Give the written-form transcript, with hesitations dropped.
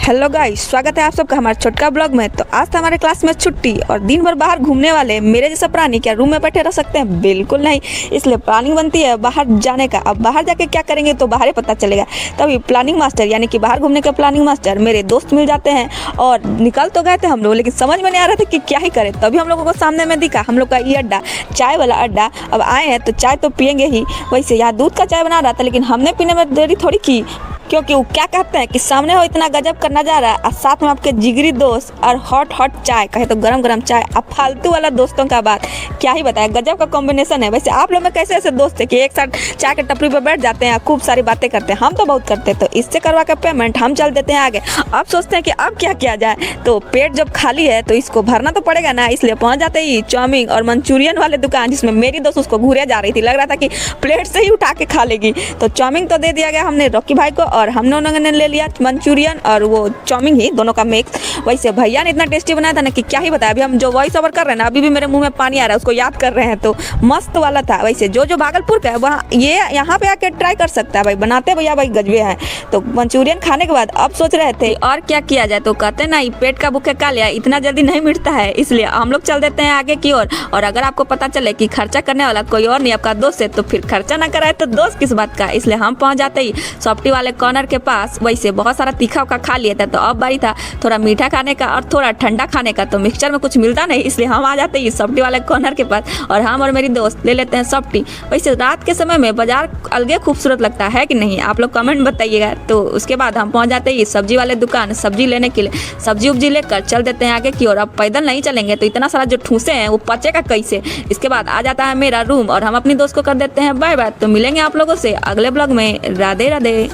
Hello guys, स्वागत है आप सबका हमारे छोटका ब्लॉग में। तो आज था हमारे क्लास में छुट्टी और दिन भर बाहर घूमने वाले मेरे जैसा प्राणी क्या रूम में बैठे रह सकते हैं? बिल्कुल नहीं। इसलिए प्लानिंग बनती है बाहर जाने का। अब बाहर जाके क्या करेंगे तो बाहर ही पता चलेगा। तभी प्लानिंग मास्टर यानी कि बाहर घूमने के प्लानिंग मास्टर मेरे दोस्त मिल जाते हैं और निकल तो गए थे हम लोग, लेकिन समझ में नहीं आ रहा था कि क्या ही करें। तभी हम लोगों को सामने में दिखा हम लोग का ये अड्डा, चाय वाला अड्डा। अब आए हैं तो चाय तो पियेंगे ही। वैसे यहाँ दूध का चाय बना रहा था, लेकिन हमने पीने में देरी थोड़ी की, क्योंकि वो क्या कहते हैं कि सामने हो इतना गजब का नजारा और साथ में आपके जिगरी दोस्त और हॉट चाय, कहे तो गरम गरम चाय। अब फालतू वाला दोस्तों का बात क्या ही बताया, गजब का कॉम्बिनेशन है। वैसे आप लोग में कैसे ऐसे दोस्त है कि एक साथ चाय के टपरी पर बैठ जाते हैं, खूब सारी बातें करते हैं? हम तो बहुत करते हैं। तो इससे करवा के पेमेंट हम चल देते हैं आगे। अब सोचते हैं कि अब क्या किया जाए, तो पेट जब खाली है तो इसको भरना तो पड़ेगा ना। इसलिए पहुंच जाते ही चाउमीन और मंचूरियन वाले दुकान, जिसमें मेरी दोस्त उसको घूरे जा रही थी, लग रहा था कि प्लेट से ही उठा के खा लेगी। तो चाउमीन तो दे दिया गया हमने रॉकी भाई को, और हम दोनों ने ले लिया मंचूरियन और वो चाउमीन ही, दोनों का मिक्स। वैसे भैया ने इतना टेस्टी बनाया था ना कि क्या ही बताया। अभी हम जो वॉइस ओवर कर रहे हैं ना, अभी भी मेरे मुंह में पानी आ रहा है, उसको याद कर रहे हैं। तो मस्त वाला था। वैसे जो भागलपुर का है वहाँ ये यहाँ पे आके ट्राई कर सकता है भाई, बनाते भैया भाई गजबे हैं। तो मंचूरियन खाने के बाद अब सोच रहे थे और क्या किया जाए, तो कहते ना पेट का भूखे खा लिया, इतना जल्दी नहीं मिटता है। इसलिए हम लोग चल देते हैं आगे की ओर। और अगर आपको पता चले कि खर्चा करने वाला कोई और नहीं आपका दोस्त है, तो फिर खर्चा ना कराए तो दोस्त किस बात का। इसलिए हम पहुंच जाते ही सॉफ्टी वाले कॉर्नर के पास। वैसे बहुत सारा तीखा का खा लिया था, तो अब बारी था थोड़ा मीठा खाने का और थोड़ा ठंडा खाने का। तो मिक्सचर में कुछ मिलता नहीं, इसलिए हम आ जाते हैं सॉफ्टी वाले कॉर्नर के पास और हम और मेरी दोस्त ले लेते हैं सॉफ्टी। वैसे रात के समय में बाजार अलगे खूबसूरत लगता है कि नहीं, आप लोग कमेंट बताइएगा। तो उसके बाद हम पहुंच जाते हैं सब्जी वाले दुकान सब्जी लेने के लिए। सब्जी उब्जी लेकर चल देते हैं आगे की ओर। अब पैदल नहीं चलेंगे तो इतना सारा जो ठूसे हैं वो पचेगा कैसे। इसके बाद आ जाता है मेरा रूम और हम अपनी दोस्त को कर देते हैं बाय बाय। तो मिलेंगे आप लोगों से अगले ब्लॉग में। राधे राधे।